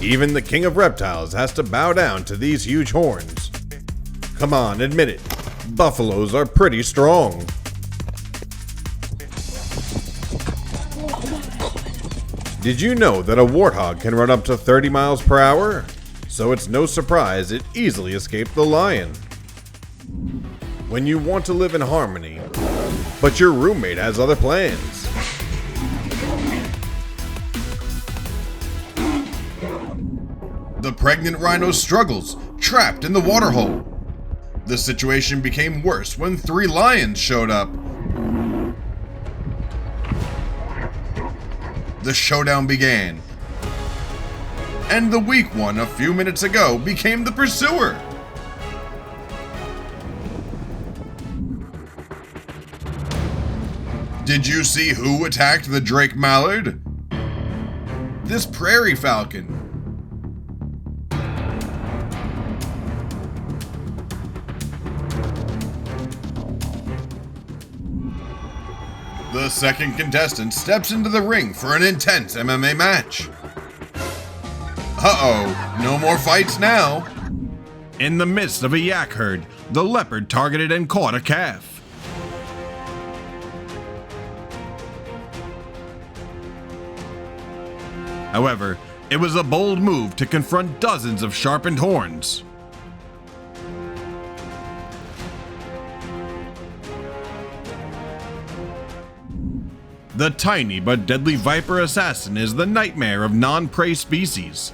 Even the king of reptiles has to bow down to these huge horns. Come on, admit it. Buffaloes are pretty strong. Did you know that a warthog can run up to 30 miles per hour? So it's no surprise it easily escaped the lion. When you want to live in harmony, but your roommate has other plans. The pregnant rhino struggles, trapped in the waterhole. The situation became worse when 3 lions showed up. The showdown began. And the weak one a few minutes ago became the pursuer. Did you see who attacked the Drake Mallard? This prairie falcon. The second contestant steps into the ring for an intense MMA match. Uh-oh, no more fights now. In the midst of a yak herd, the leopard targeted and caught a calf. However, it was a bold move to confront dozens of sharpened horns. The tiny but deadly viper assassin is the nightmare of non-prey species.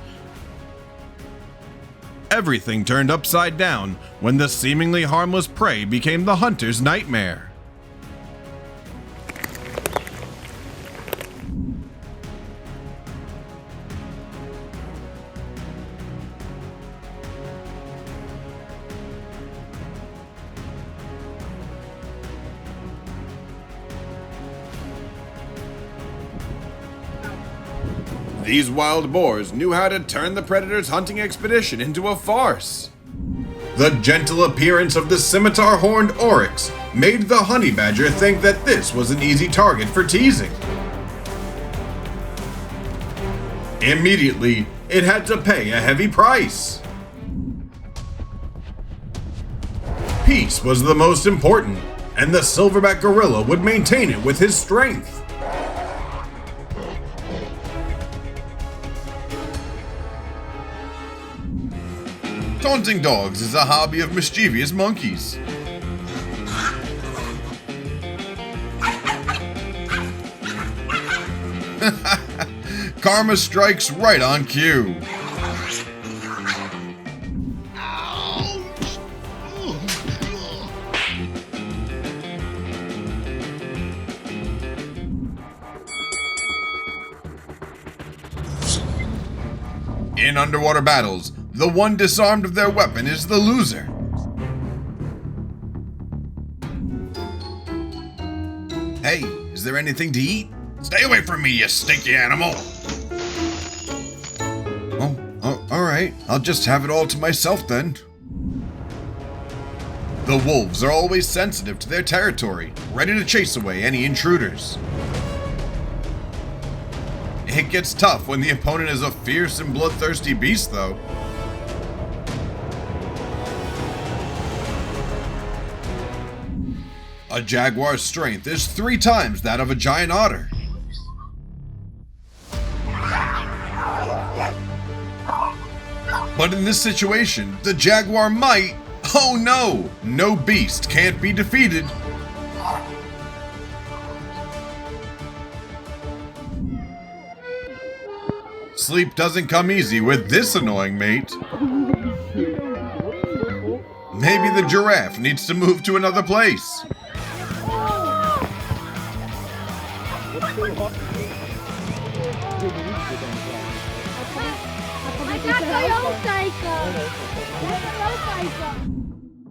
Everything turned upside down when the seemingly harmless prey became the hunter's nightmare. These wild boars knew how to turn the predator's hunting expedition into a farce. The gentle appearance of the scimitar-horned oryx made the honey badger think that this was an easy target for teasing. Immediately, it had to pay a heavy price. Peace was the most important, and the silverback gorilla would maintain it with his strength. Taunting dogs is a hobby of mischievous monkeys. Karma strikes right on cue. In underwater battles, the one disarmed of their weapon is the loser. Hey, is there anything to eat? Stay away from me, you stinky animal! Oh, alright. I'll just have it all to myself then. The wolves are always sensitive to their territory, ready to chase away any intruders. It gets tough when the opponent is a fierce and bloodthirsty beast, though. A jaguar's strength is 3 times that of a giant otter. But in this situation, the jaguar might... Oh no! No beast can't be defeated. Sleep doesn't come easy with this annoying mate. Maybe the giraffe needs to move to another place.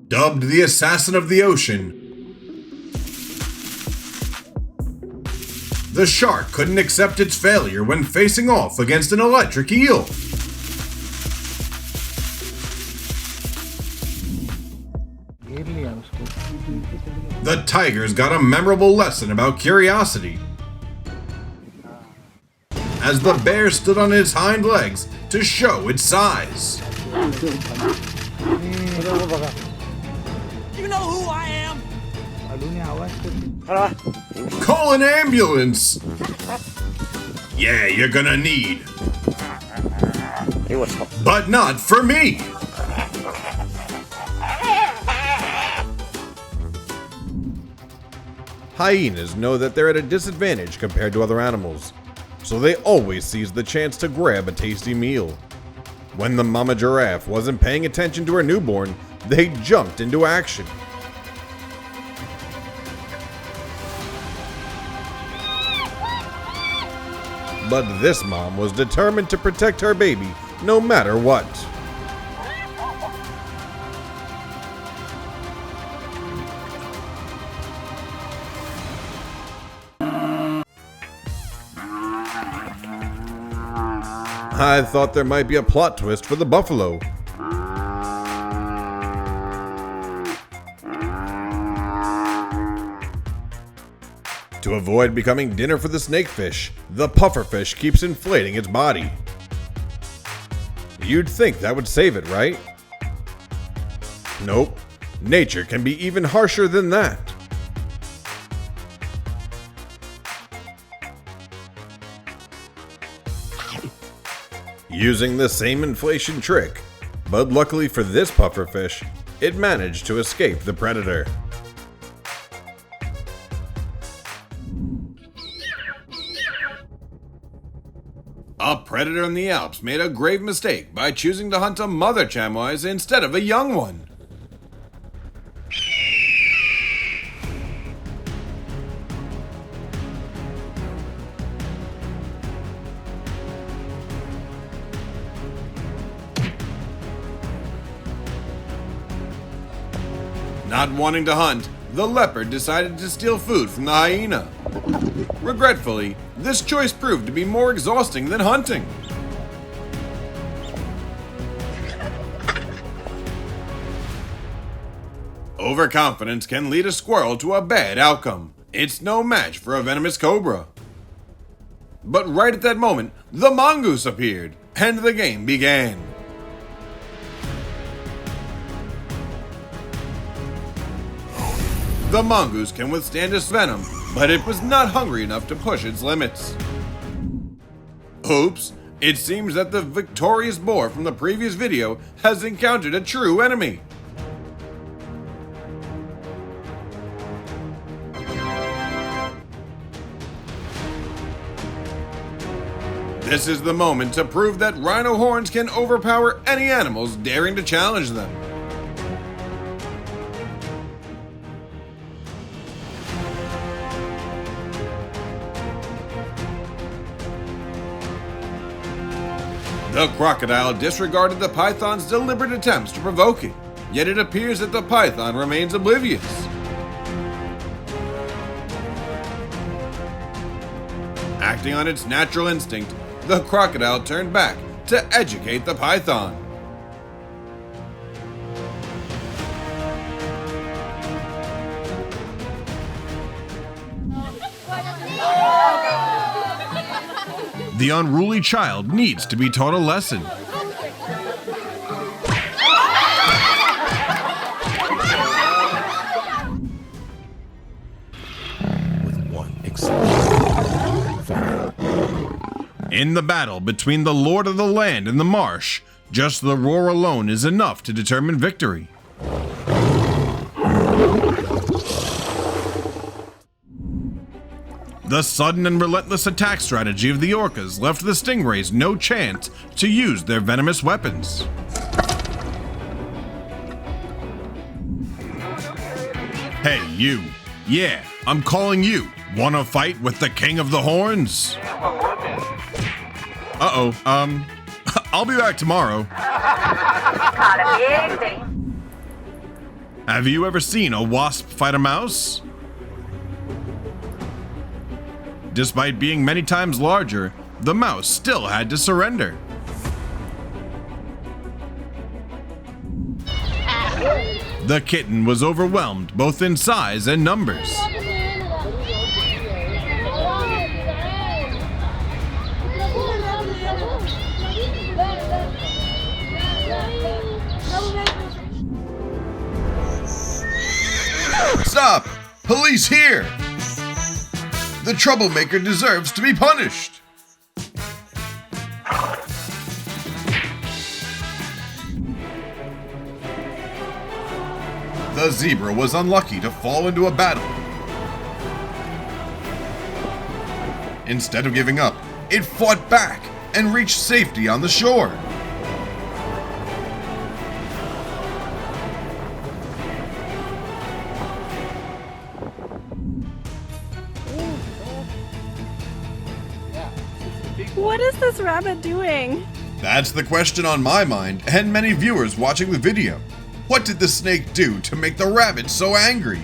Dubbed the Assassin of the Ocean, the shark couldn't accept its failure when facing off against an electric eel. The tigers got a memorable lesson about curiosity. As the bear stood on his hind legs, to show its size. You know who I am? Call an ambulance! Yeah, you're gonna need. But not for me! Hyenas know that they're at a disadvantage compared to other animals, so they always seize the chance to grab a tasty meal. When the mama giraffe wasn't paying attention to her newborn, they jumped into action. But this mom was determined to protect her baby no matter what. I thought there might be a plot twist for the buffalo. To avoid becoming dinner for the snakefish, the pufferfish keeps inflating its body. You'd think that would save it, right? Nope. Nature can be even harsher than that. Using the same inflation trick, but luckily for this pufferfish, it managed to escape the predator. A predator in the Alps made a grave mistake by choosing to hunt a mother chamois instead of a young one. Not wanting to hunt, the leopard decided to steal food from the hyena. Regretfully, this choice proved to be more exhausting than hunting. Overconfidence can lead a squirrel to a bad outcome. It's no match for a venomous cobra. But right at that moment, the mongoose appeared, and the game began. The mongoose can withstand its venom, but it was not hungry enough to push its limits. Oops, it seems that the victorious boar from the previous video has encountered a true enemy. This is the moment to prove that rhino horns can overpower any animals daring to challenge them. The crocodile disregarded the python's deliberate attempts to provoke it, yet it appears that the python remains oblivious. Acting on its natural instinct, the crocodile turned back to educate the python. The unruly child needs to be taught a lesson. With one exception. In the battle between the Lord of the Land and the Marsh, just the roar alone is enough to determine victory. The sudden and relentless attack strategy of the orcas left the stingrays no chance to use their venomous weapons. Hey, you. Yeah, I'm calling you. Wanna fight with the King of the Horns? Uh-oh, I'll be back tomorrow. Have you ever seen a wasp fight a mouse? Despite being many times larger, the mouse still had to surrender. The kitten was overwhelmed both in size and numbers. Stop! Police here! The troublemaker deserves to be punished! The zebra was unlucky to fall into a battle. Instead of giving up, it fought back and reached safety on the shore. What is this rabbit doing? That's the question on my mind and many viewers watching the video. What did the snake do to make the rabbit so angry?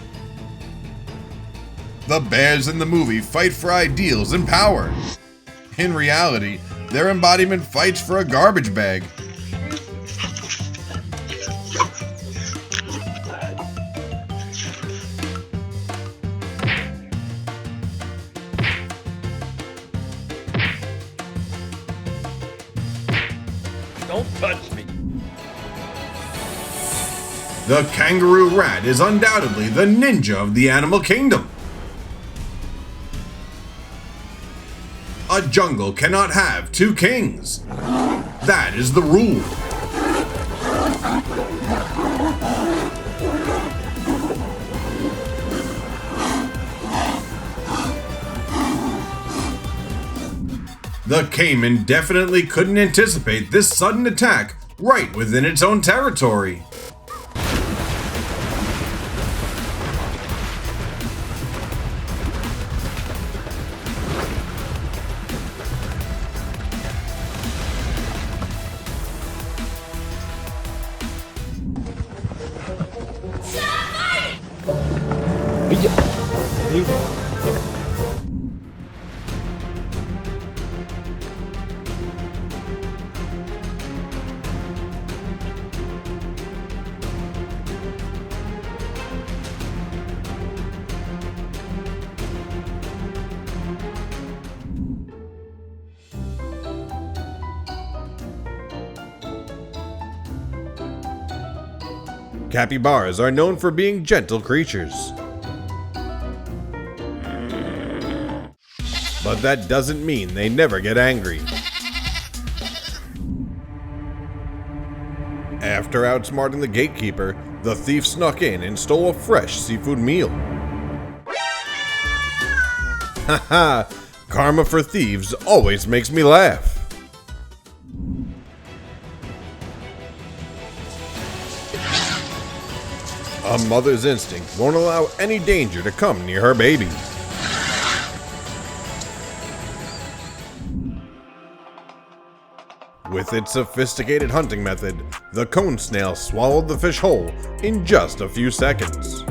The bears in the movie fight for ideals and power. In reality, their embodiment fights for a garbage bag. Don't touch me. The kangaroo rat is undoubtedly the ninja of the animal kingdom. A jungle cannot have two kings. That is the rule. The caiman definitely couldn't anticipate this sudden attack right within its own territory. Capybaras are known for being gentle creatures. But that doesn't mean they never get angry. After outsmarting the gatekeeper, the thief snuck in and stole a fresh seafood meal. Haha, karma for thieves always makes me laugh. A mother's instinct won't allow any danger to come near her baby. With its sophisticated hunting method, the cone snail swallowed the fish whole in just a few seconds.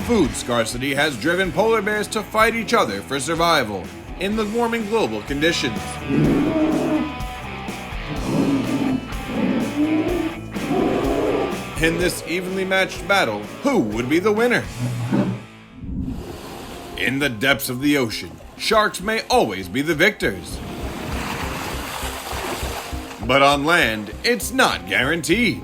Food scarcity has driven polar bears to fight each other for survival in the warming global conditions. In this evenly matched battle, who would be the winner? In the depths of the ocean, sharks may always be the victors. But on land, it's not guaranteed.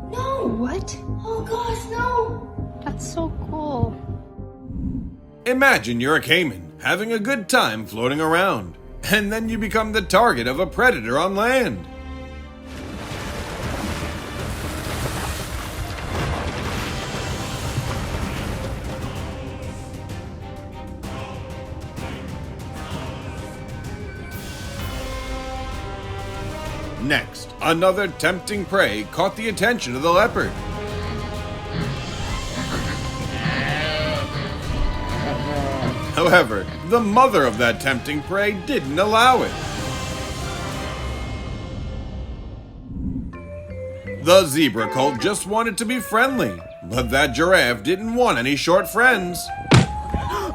No! What? Oh gosh, no! That's so cool. Imagine you're a caiman, having a good time floating around, and then you become the target of a predator on land. Next, another tempting prey caught the attention of the leopard. However, the mother of that tempting prey didn't allow it. The zebra colt just wanted to be friendly, but that giraffe didn't want any short friends.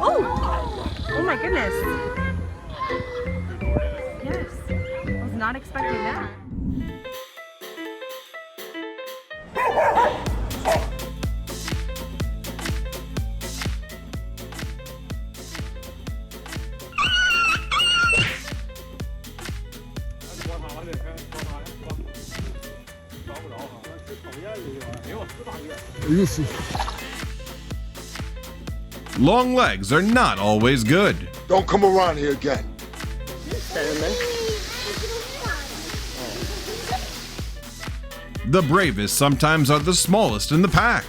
Oh my goodness. Yes. I was not expecting that. Long legs are not always good. Don't come around here again. The bravest sometimes are the smallest in the pack.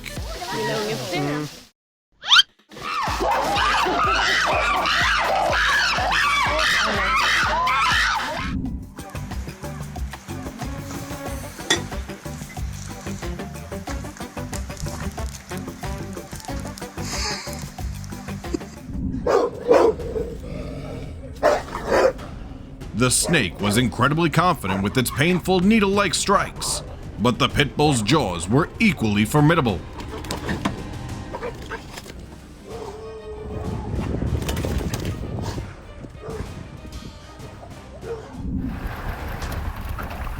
The snake was incredibly confident with its painful needle-like strikes, but the pit bull's jaws were equally formidable.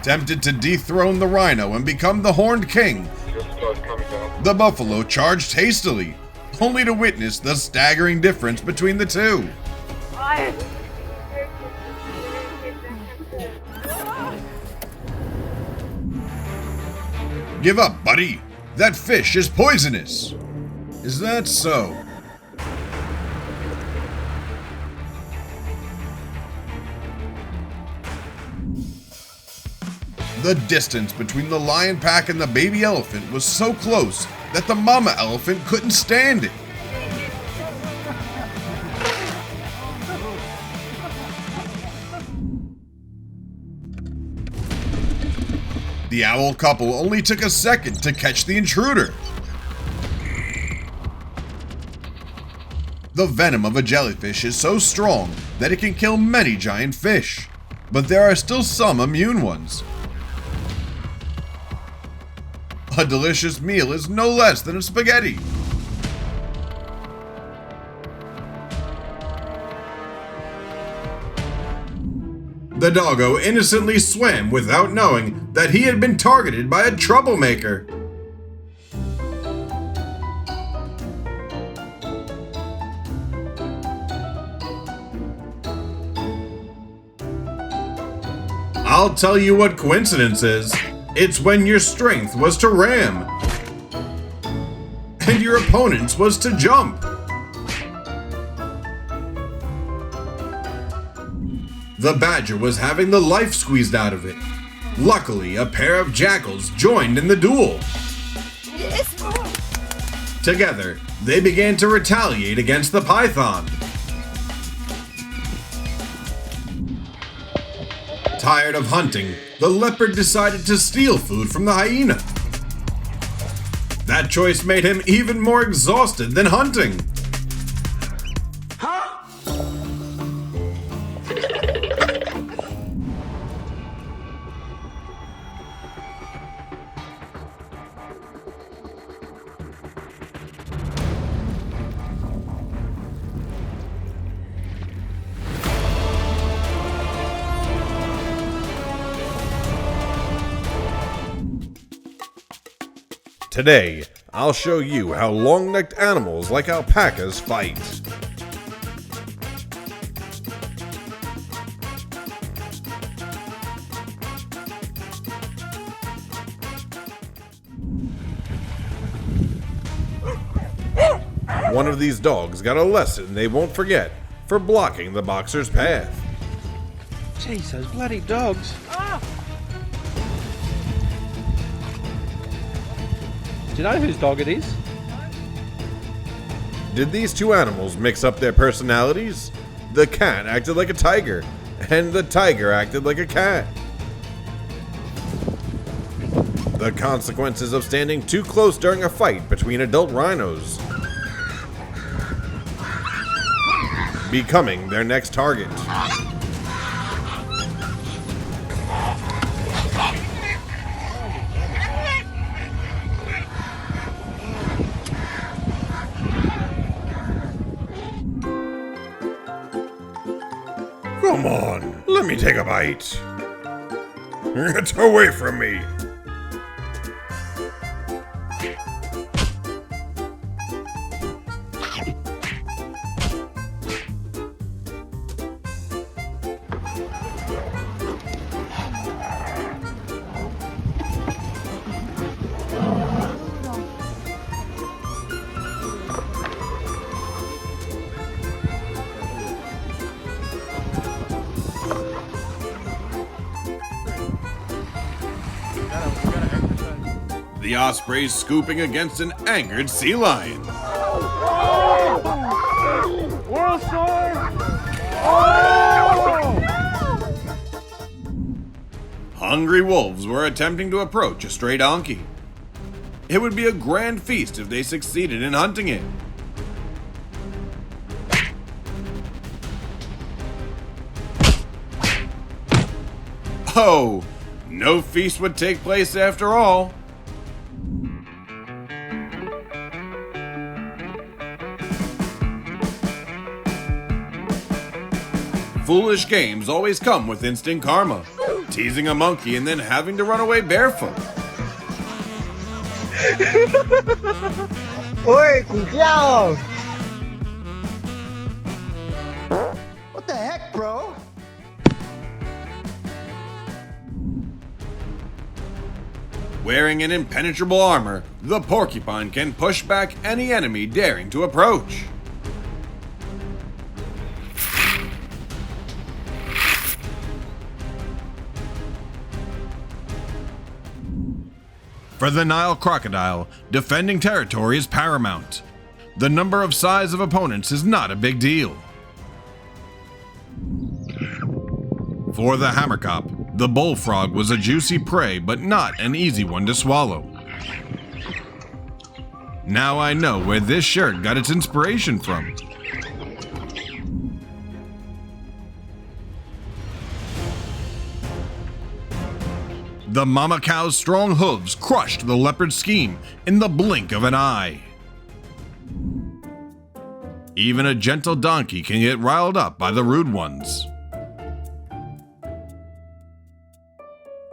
Tempted to dethrone the rhino and become the Horned King, the buffalo charged hastily, only to witness the staggering difference between the two. Give up, buddy. That fish is poisonous. Is that so? The distance between the lion pack and the baby elephant was so close that the mama elephant couldn't stand it. The owl couple only took a second to catch the intruder. The venom of a jellyfish is so strong that it can kill many giant fish, but there are still some immune ones. A delicious meal is no less than a spaghetti. The doggo innocently swam without knowing that he had been targeted by a troublemaker. I'll tell you what coincidence is. It's when your strength was to ram, and your opponent's was to jump. The badger was having the life squeezed out of it. Luckily, a pair of jackals joined in the duel. Together, they began to retaliate against the python. Tired of hunting, the leopard decided to steal food from the hyena. That choice made him even more exhausted than hunting. Today, I'll show you how long-necked animals like alpacas fight. One of these dogs got a lesson they won't forget for blocking the boxer's path. Jeez, those bloody dogs. Do you know whose dog it is? Did these two animals mix up their personalities? The cat acted like a tiger, and the tiger acted like a cat. The consequences of standing too close during a fight between adult rhinos. becoming their next target. Come on, let me take a bite. Get away from me. The osprey's scooping against an angered sea lion. World Star! Hungry wolves were attempting to approach a stray donkey. It would be a grand feast if they succeeded in hunting it. Oh, no feast would take place after all. Foolish games always come with instant karma. Teasing a monkey and then having to run away barefoot. What the heck, bro? Wearing an impenetrable armor, the porcupine can push back any enemy daring to approach. For the Nile crocodile, defending territory is paramount. The number of size of opponents is not a big deal. For the hammerkop, the bullfrog was a juicy prey but not an easy one to swallow. Now I know where this shirt got its inspiration from. The mama cow's strong hooves crushed the leopard's scheme in the blink of an eye. Even a gentle donkey can get riled up by the rude ones.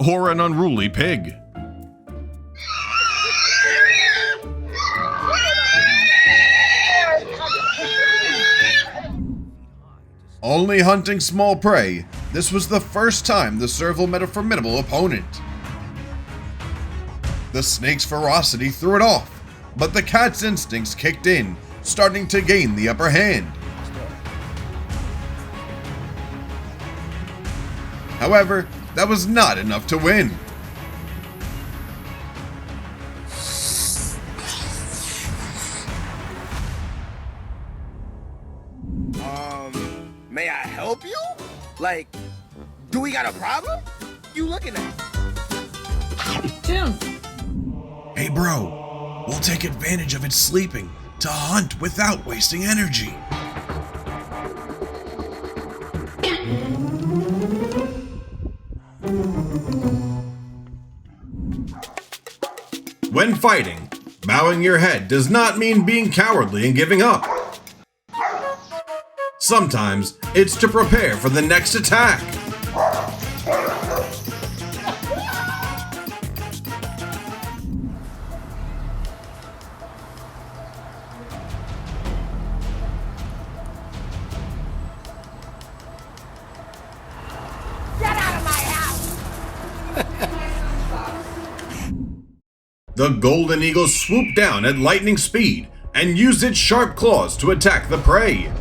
Or an unruly pig. Only hunting small prey, this was the first time the serval met a formidable opponent. The snake's ferocity threw it off, but the cat's instincts kicked in, starting to gain the upper hand. However, that was not enough to win. May I help you? Like, do we got a problem? You looking at? Jim. Hey bro, we'll take advantage of its sleeping to hunt without wasting energy. When fighting, bowing your head does not mean being cowardly and giving up. Sometimes it's to prepare for the next attack. Get out of my house! The golden eagle swooped down at lightning speed and used its sharp claws to attack the prey.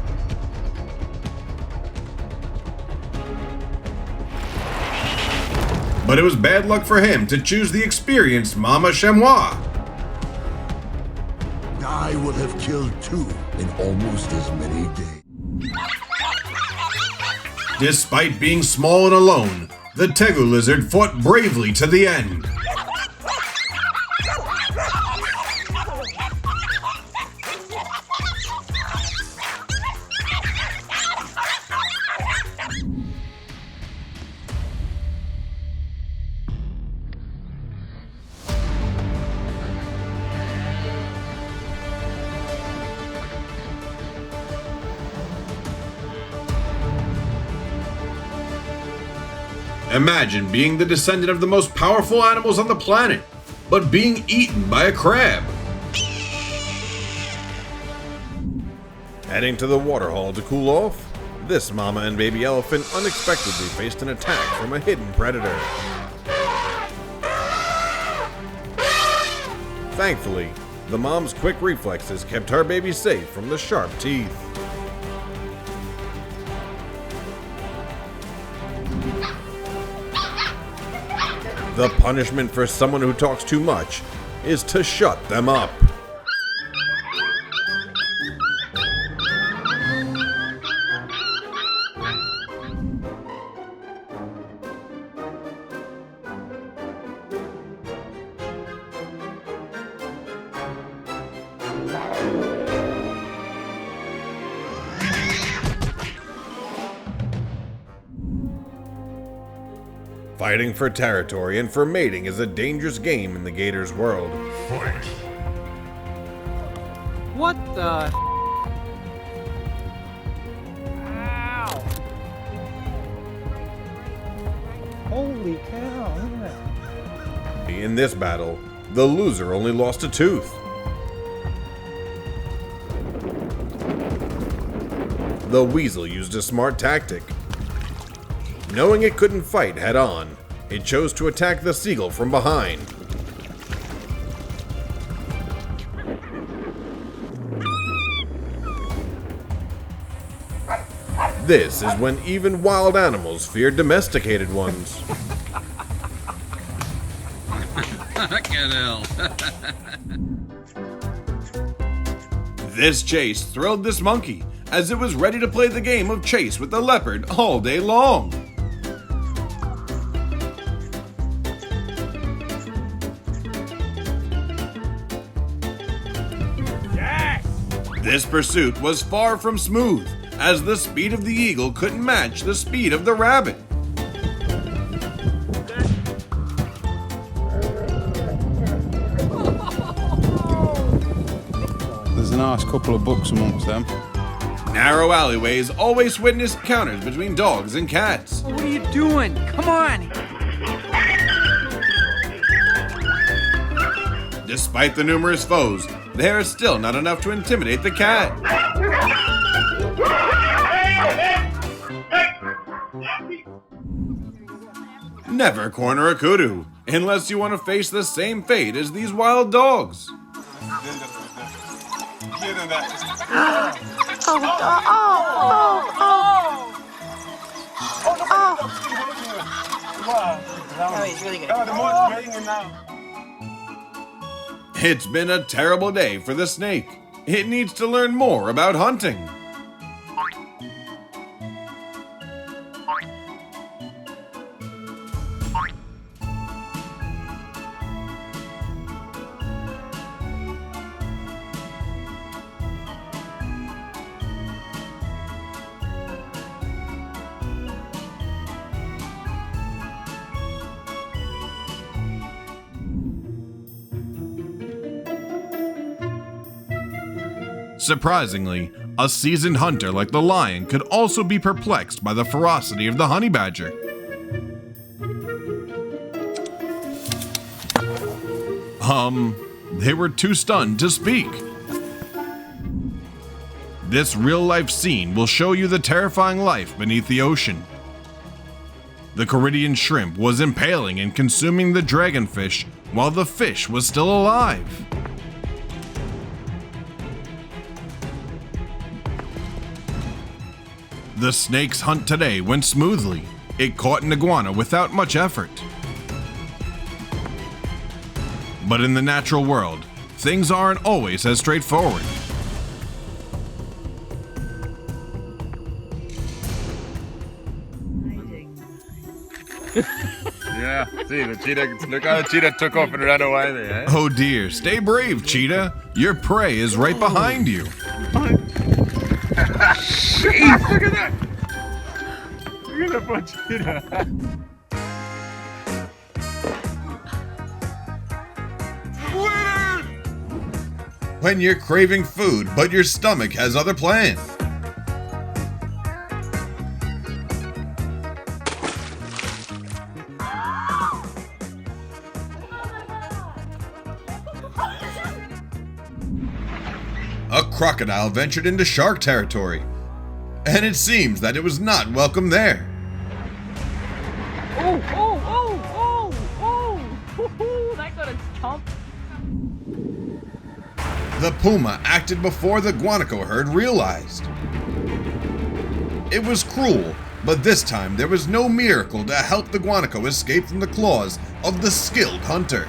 But it was bad luck for him to choose the experienced Mama Chamois. I would have killed two in almost as many days. Despite being small and alone, the tegu lizard fought bravely to the end. Imagine being the descendant of the most powerful animals on the planet, but being eaten by a crab. Heading to the waterhole to cool off, this mama and baby elephant unexpectedly faced an attack from a hidden predator. Thankfully, the mom's quick reflexes kept her baby safe from the sharp teeth. The punishment for someone who talks too much is to shut them up. Fighting for territory and for mating is a dangerous game in the gator's world. What the? Ow! Holy cow, look at that. In this battle, the loser only lost a tooth. The weasel used a smart tactic. Knowing it couldn't fight head-on, it chose to attack the seagull from behind. This is when even wild animals fear domesticated ones. This chase thrilled this monkey, as it was ready to play the game of chase with the leopard all day long. This pursuit was far from smooth, as the speed of the eagle couldn't match the speed of the rabbit. There's a nice couple of bucks amongst them. Narrow alleyways always witness encounters between dogs and cats. What are you doing? Come on! Despite the numerous foes, there is still not enough to intimidate the cat. Never corner a kudu, unless you want to face the same fate as these wild dogs. It's been a terrible day for the snake. It needs to learn more about hunting. Surprisingly, a seasoned hunter like the lion could also be perplexed by the ferocity of the honey badger. They were too stunned to speak. This real-life scene will show you the terrifying life beneath the ocean. The Caridian shrimp was impaling and consuming the dragonfish while the fish was still alive. The snake's hunt today went smoothly. It caught an iguana without much effort. But in the natural world, things aren't always as straightforward. Yeah, see, the cheetah, look how the cheetah took off and ran away there. Eh? Oh dear, stay brave, cheetah. Your prey is right behind you. Jeez, look at that! Look at that poor cheetah. When you're craving food, but your stomach has other plans. a crocodile ventured into shark territory, and it seems that it was not welcome there. Oh, oh, oh, oh, oh, that got a chomp. The puma acted before the guanaco herd realized. It was cruel, but this time there was no miracle to help the guanaco escape from the claws of the skilled hunter.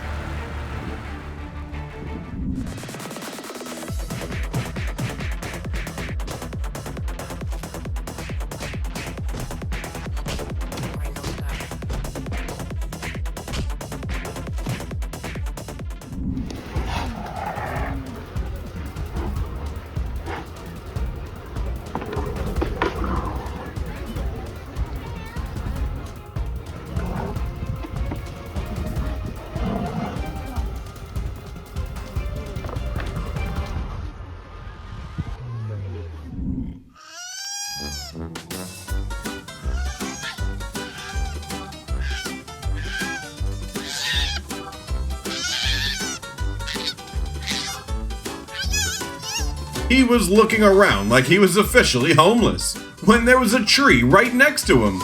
He was looking around like he was officially homeless, when there was a tree right next to him.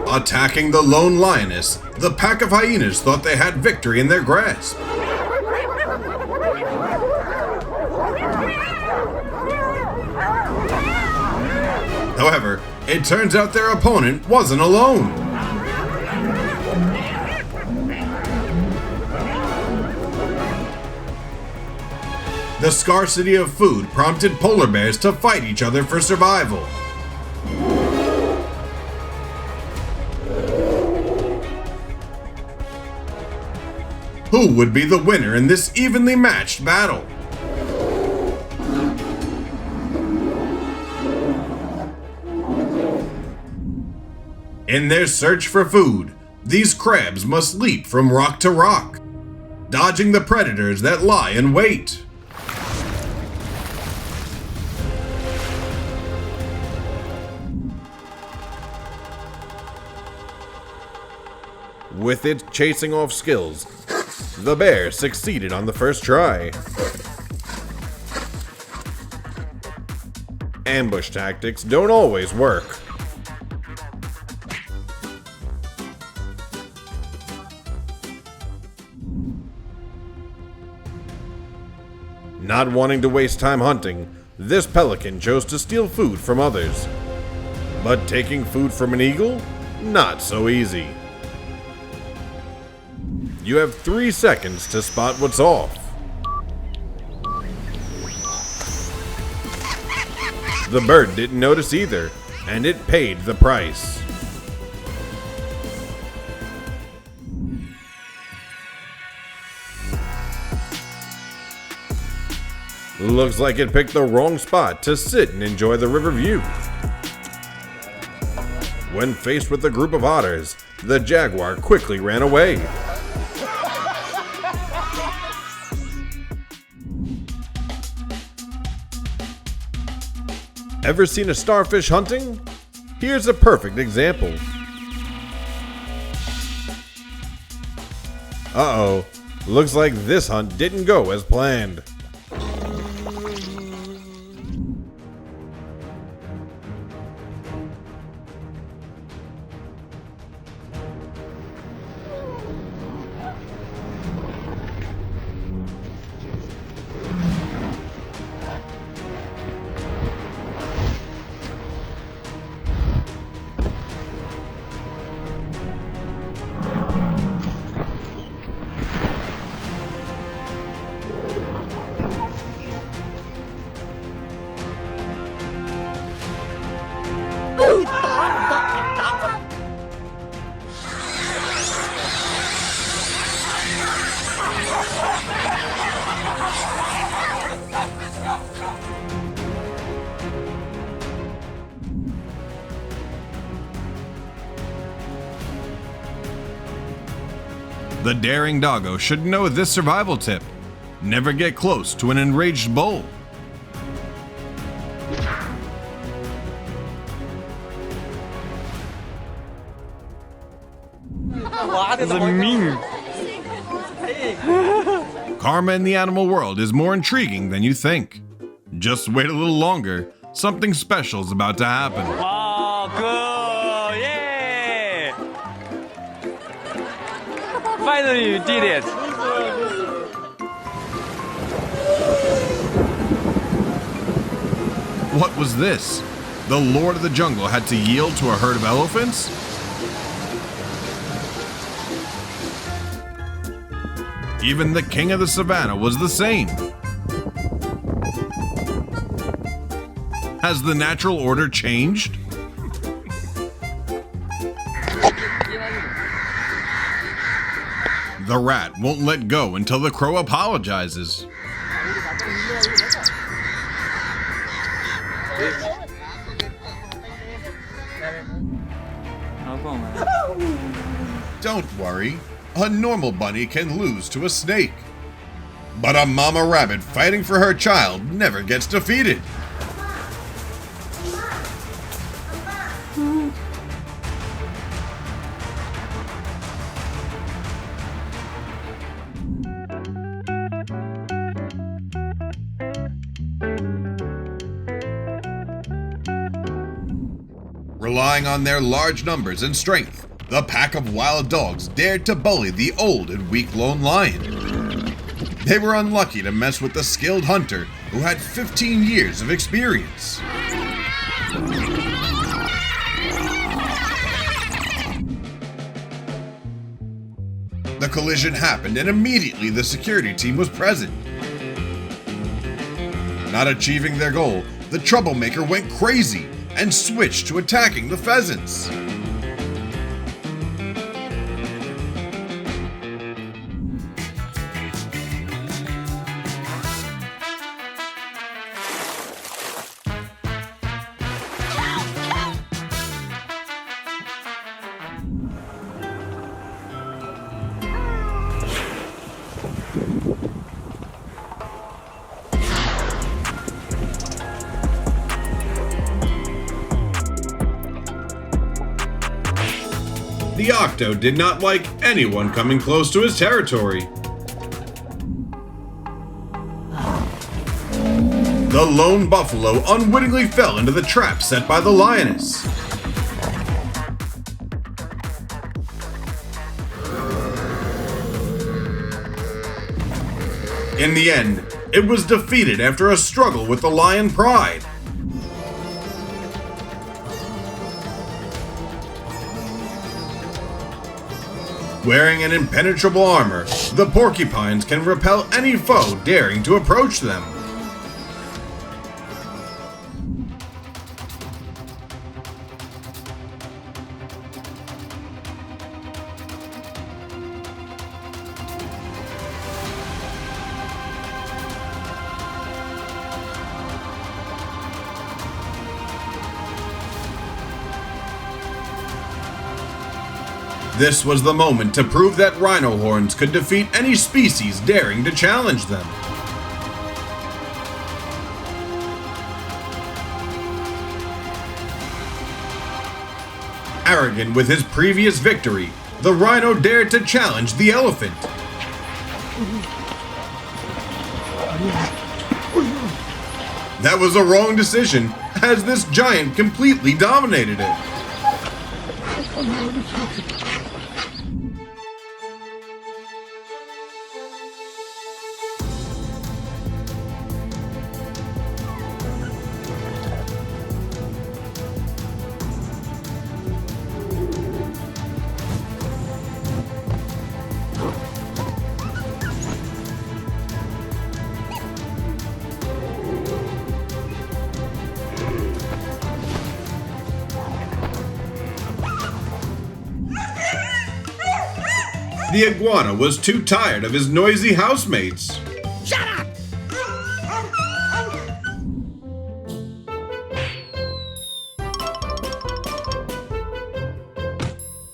Attacking the lone lioness, the pack of hyenas thought they had victory in their grasp. However, it turns out their opponent wasn't alone. The scarcity of food prompted polar bears to fight each other for survival. Who would be the winner in this evenly matched battle? In their search for food, these crabs must leap from rock to rock, dodging the predators that lie in wait. With its chasing off skills, the bear succeeded on the first try. Ambush tactics don't always work. Not wanting to waste time hunting, this pelican chose to steal food from others. But taking food from an eagle? Not so easy. You have 3 seconds to spot what's off. The bird didn't notice either, and it paid the price. Looks like it picked the wrong spot to sit and enjoy the river view. When faced with a group of otters, the jaguar quickly ran away. Ever seen a starfish hunting? Here's a perfect example. Uh-oh, looks like this hunt didn't go as planned. The daring doggo should know this survival tip. Never get close to an enraged bull. This is mean. Karma in the animal world is more intriguing than you think. Just wait a little longer. Something special is about to happen. Oh, good! Yeah! Finally, you did it! What was this? The Lord of the Jungle had to yield to a herd of elephants? Even the King of the Savannah was the same. Has the natural order changed? The rat won't let go until the crow apologizes. Don't worry, a normal bunny can lose to a snake. But a mama rabbit fighting for her child never gets defeated. Relying on their large numbers and strength, the pack of wild dogs dared to bully the old and weak lone lion. They were unlucky to mess with the skilled hunter who had 15 years of experience. The collision happened and immediately the security team was present. Not achieving their goal, the troublemaker went crazy and switched to attacking the pheasants. The Octo did not like anyone coming close to his territory. The lone buffalo unwittingly fell into the trap set by the lioness. In the end, it was defeated after a struggle with the lion pride. Wearing an impenetrable armor, the porcupines can repel any foe daring to approach them. This was the moment to prove that rhino horns could defeat any species daring to challenge them. Arrogant with his previous victory, the rhino dared to challenge the elephant. That was a wrong decision, as this giant completely dominated it. The iguana was too tired of his noisy housemates. Shut up!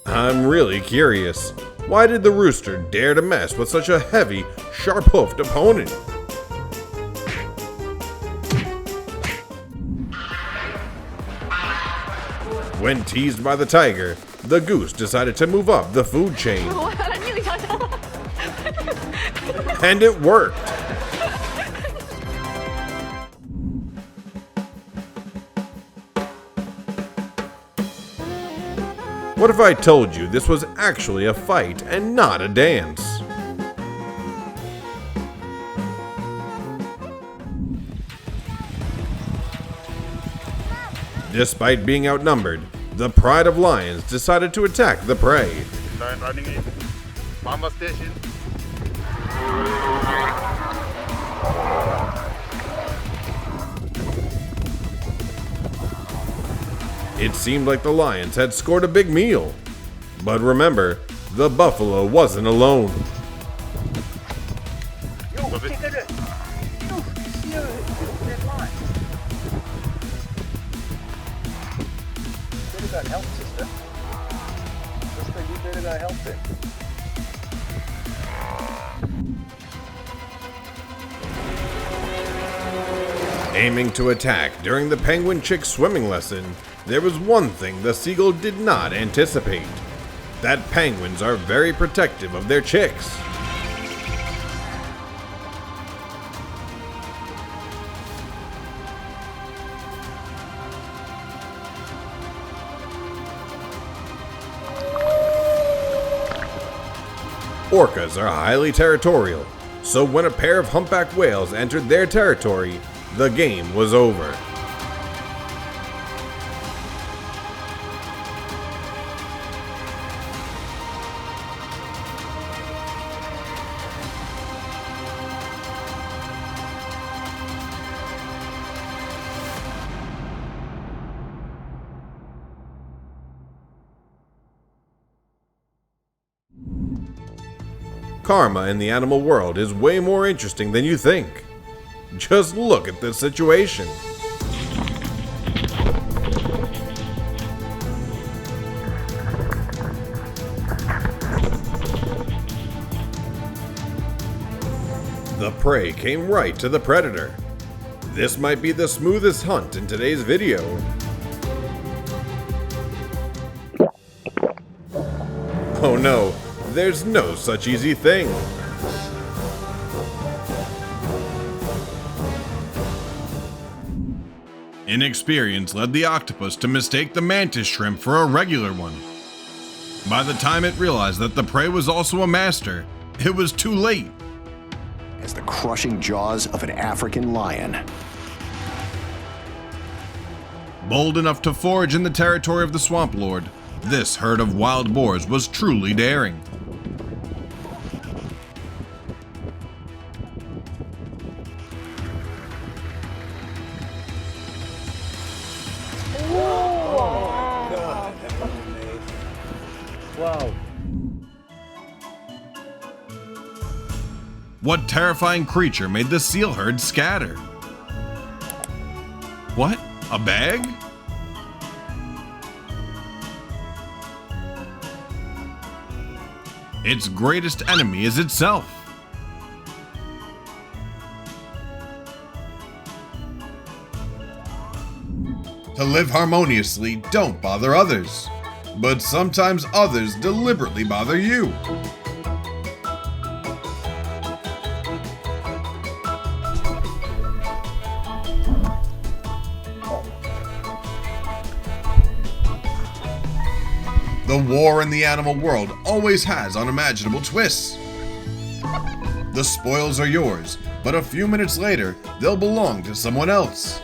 I'm really curious. Why did the rooster dare to mess with such a heavy, sharp-hoofed opponent? When teased by the tiger, the goose decided to move up the food chain. And it worked! What if I told you this was actually a fight and not a dance? Despite being outnumbered, the pride of lions decided to attack the prey. Start running in. Mama station. It seemed like the lions had scored a big meal. But remember, the buffalo wasn't alone. Aiming to attack during the penguin chick's swimming lesson, there was one thing the seagull did not anticipate: that penguins are very protective of their chicks. Orcas are highly territorial, so when a pair of humpback whales entered their territory, the game was over. Karma in the animal world is way more interesting than you think. Just look at this situation. The prey came right to the predator. This might be the smoothest hunt in today's video. Oh no, there's no such easy thing. Inexperience led the octopus to mistake the mantis shrimp for a regular one. By the time it realized that the prey was also a master, it was too late. As the crushing jaws of an African lion. Bold enough to forage in the territory of the swamp lord, this herd of wild boars was truly daring. Wow. What terrifying creature made the seal herd scatter? What? A bag? Its greatest enemy is itself. To live harmoniously, don't bother others. But sometimes others deliberately bother you. The war in the animal world always has unimaginable twists. The spoils are yours, but a few minutes later, they'll belong to someone else.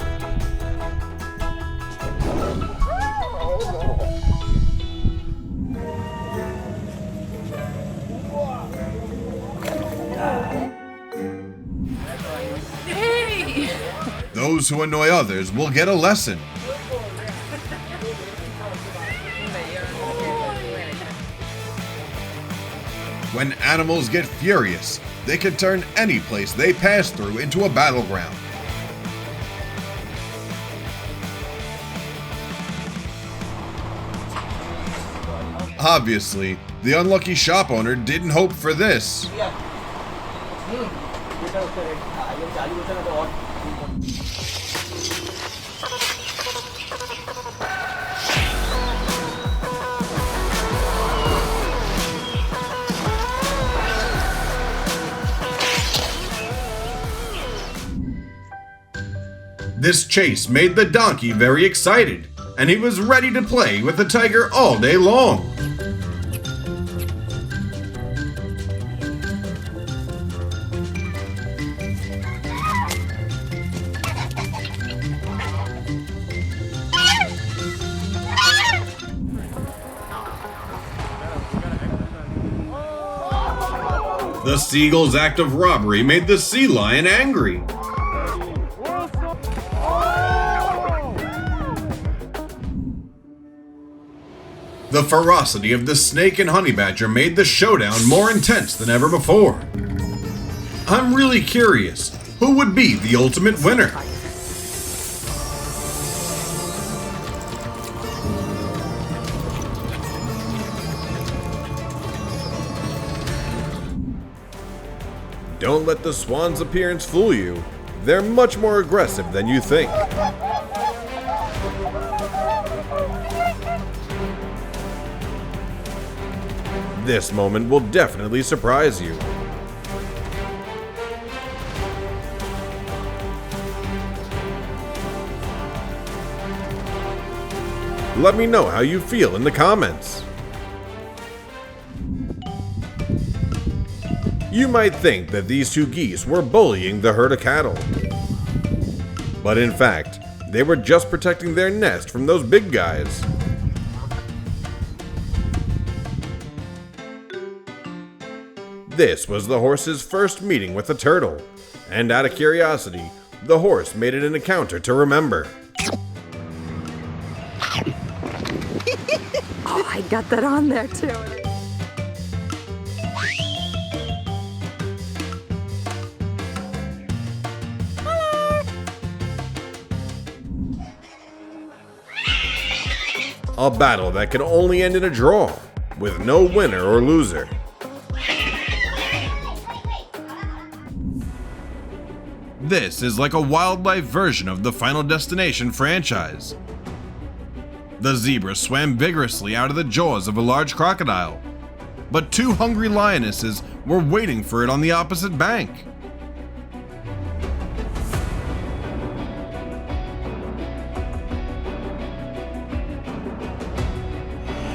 Those who annoy others will get a lesson. When animals get furious, they can turn any place they pass through into a battleground. Obviously, the unlucky shop owner didn't hope for this. This chase made the donkey very excited, and he was ready to play with the tiger all day long. The seagull's act of robbery made the sea lion angry. The ferocity of the snake and honey badger made the showdown more intense than ever before. I'm really curious, who would be the ultimate winner? Don't let the swan's appearance fool you. They're much more aggressive than you think. This moment will definitely surprise you. Let me know how you feel in the comments. You might think that these two geese were bullying the herd of cattle. But in fact, they were just protecting their nest from those big guys. This was the horse's first meeting with a turtle, and out of curiosity, the horse made it an encounter to remember. Oh, I got that on there too. A battle that could only end in a draw, with no winner or loser. This is like a wildlife version of the Final Destination franchise. The zebra swam vigorously out of the jaws of a large crocodile, but two hungry lionesses were waiting for it on the opposite bank.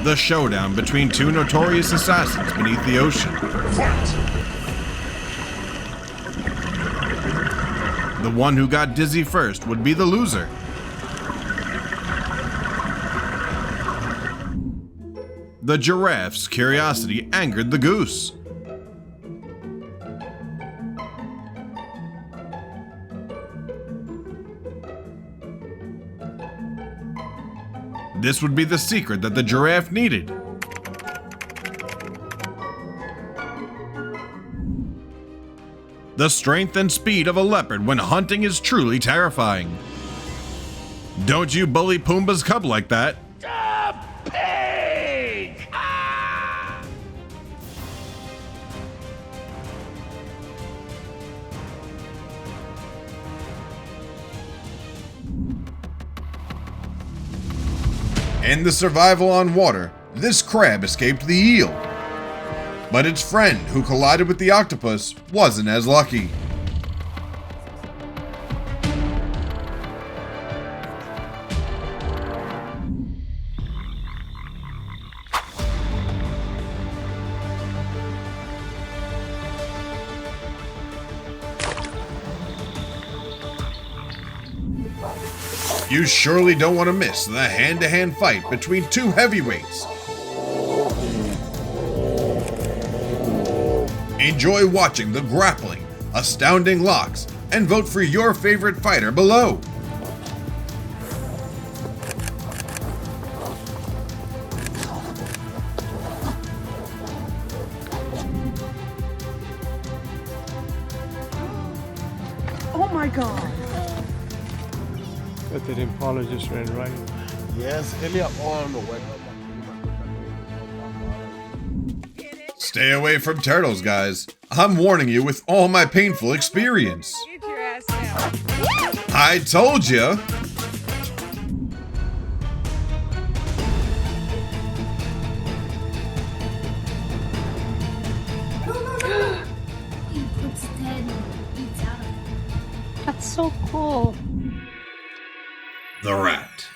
The showdown between two notorious assassins beneath the ocean. The one who got dizzy first would be the loser. The giraffe's curiosity angered the goose. This would be the secret that the giraffe needed. The strength and speed of a leopard when hunting is truly terrifying. Don't you bully Pumbaa's cub like that. Pig! Ah! In the survival on water, this crab escaped the eel. But its friend, who collided with the octopus, wasn't as lucky. You surely don't want to miss the hand-to-hand fight between two heavyweights. Enjoy watching the grappling, astounding locks, and vote for your favorite fighter below. Oh my god. But the Impala just ran right. Yes, Ilya on the way. Stay away from turtles, guys. I'm warning you with all my painful experience. Get your ass down. I told you. He puts dead and eats out of it. That's so cool. the rat.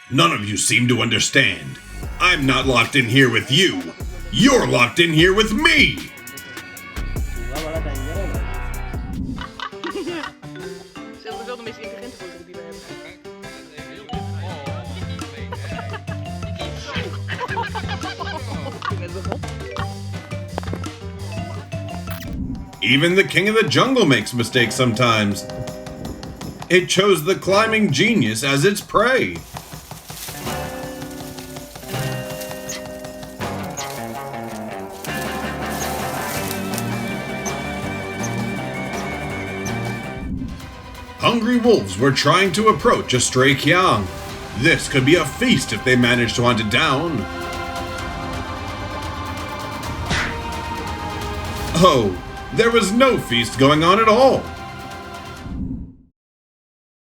None of you seem to understand. I'm not locked in here with you. You're locked in here with me! Even the king of the jungle makes mistakes sometimes. It chose the climbing genius as its prey. Hungry wolves were trying to approach a stray Kiang. This could be a feast if they managed to hunt it down. Oh, there was no feast going on at all.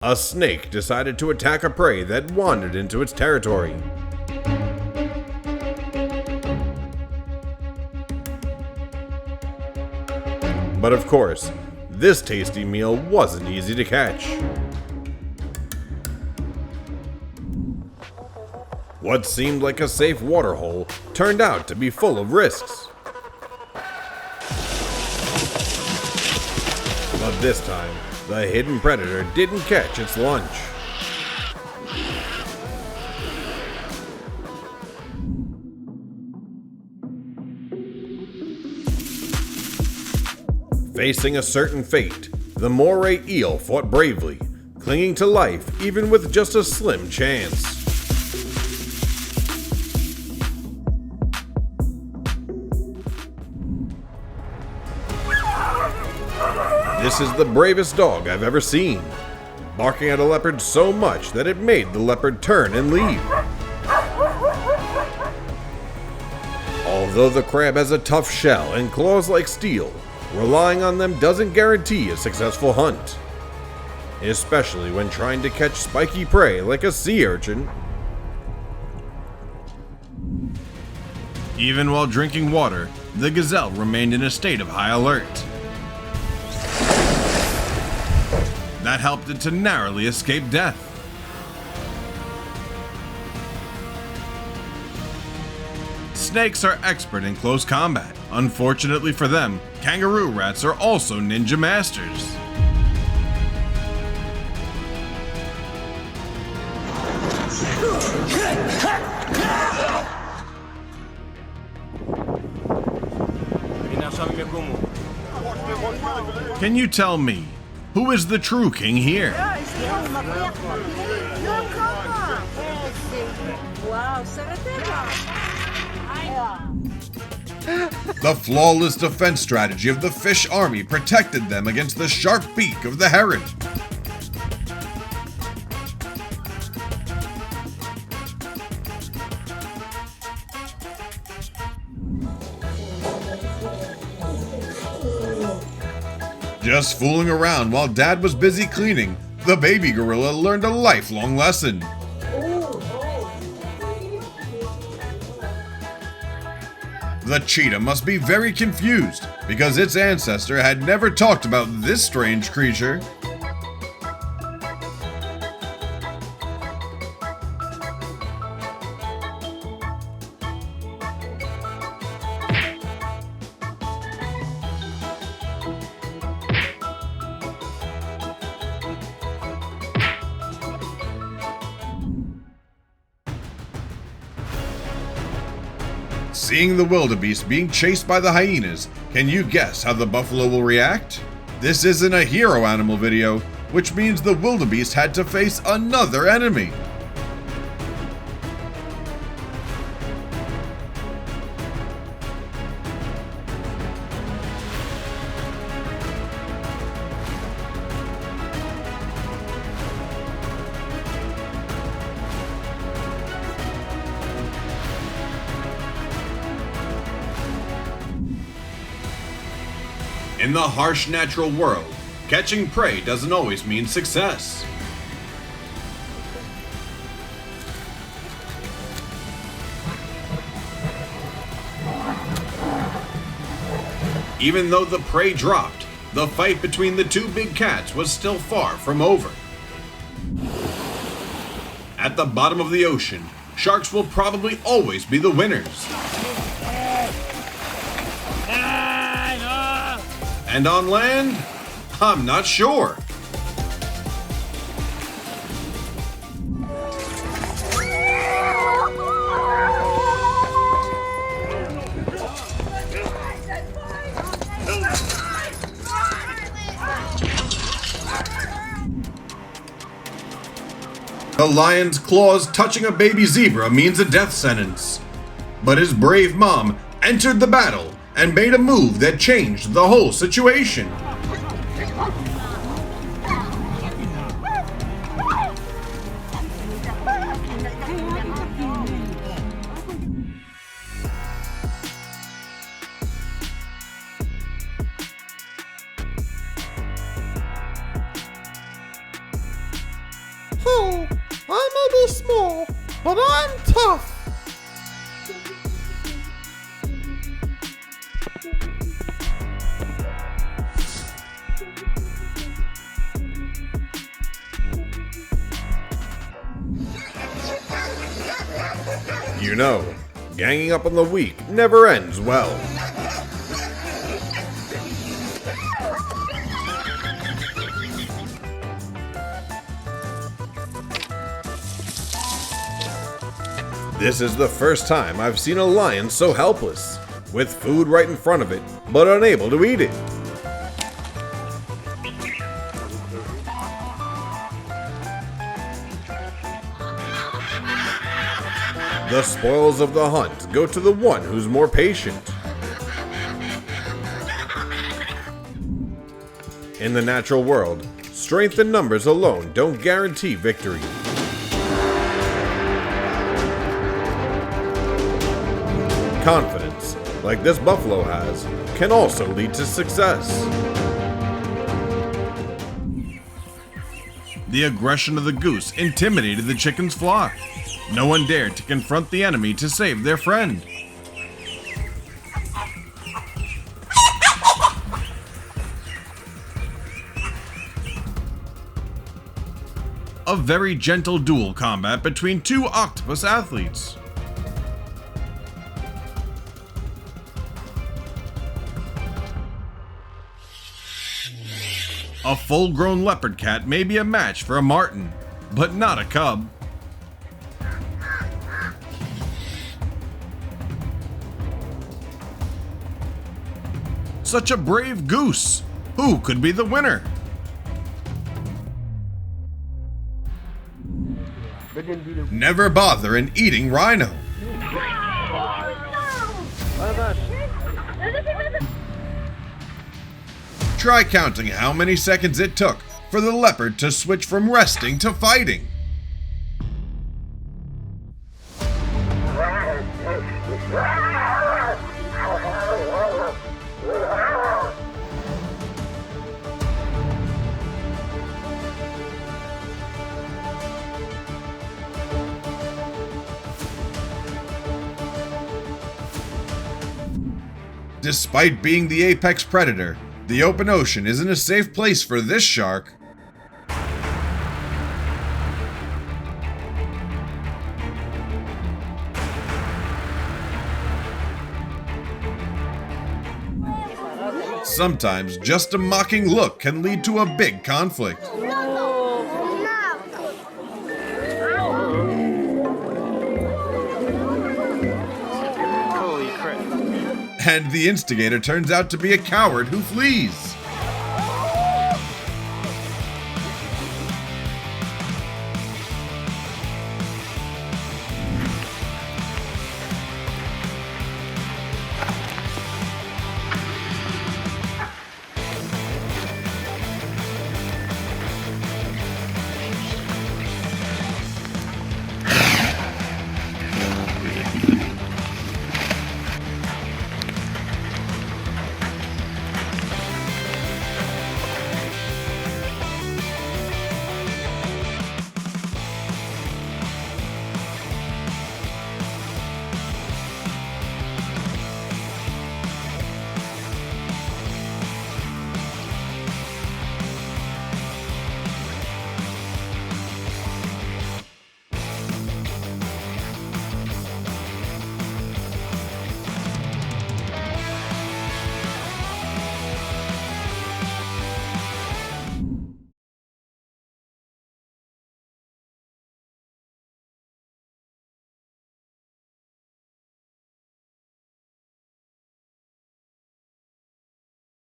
A snake decided to attack a prey that wandered into its territory. But of course, this tasty meal wasn't easy to catch. What seemed like a safe waterhole turned out to be full of risks. But this time, the hidden predator didn't catch its lunch. Facing a certain fate, the moray eel fought bravely, clinging to life even with just a slim chance. This is the bravest dog I've ever seen, barking at a leopard so much that it made the leopard turn and leave. Although the crab has a tough shell and claws like steel, relying on them doesn't guarantee a successful hunt, especially when trying to catch spiky prey like a sea urchin. Even while drinking water, the gazelle remained in a state of high alert. That helped it to narrowly escape death. Snakes are expert in close combat. Unfortunately for them, kangaroo rats are also ninja masters. Can you tell me, who is the true king here? The flawless defense strategy of the fish army protected them against the sharp beak of the heron. Just fooling around while Dad was busy cleaning, the baby gorilla learned a lifelong lesson. The cheetah must be very confused because its ancestor had never talked about this strange creature. Seeing the wildebeest being chased by the hyenas, can you guess how the buffalo will react? This isn't a hero animal video, which means the wildebeest had to face another enemy. In the harsh natural world, catching prey doesn't always mean success. Even though the prey dropped, the fight between the two big cats was still far from over. At the bottom of the ocean, sharks will probably always be the winners. And on land, I'm not sure. The lion's claws touching a baby zebra means a death sentence. But his brave mom entered the battle and made a move that changed the whole situation. Oh, I may be small, but I'm tough. You know, ganging up on the weak never ends well. This is the first time I've seen a lion so helpless, with food right in front of it, but unable to eat it. The spoils of the hunt go to the one who's more patient. In the natural world, strength and numbers alone don't guarantee victory. Confidence, like this buffalo has, can also lead to success. The aggression of the goose intimidated the chicken's flock. No one dared to confront the enemy to save their friend. A very gentle duel combat between two octopus athletes. A full-grown leopard cat may be a match for a marten, but not a cub. Such a brave goose! Who could be the winner? Never bother an eating rhino. Try counting how many seconds it took for the leopard to switch from resting to fighting. Despite being the apex predator, the open ocean isn't a safe place for this shark. Sometimes just a mocking look can lead to a big conflict. And the instigator turns out to be a coward who flees.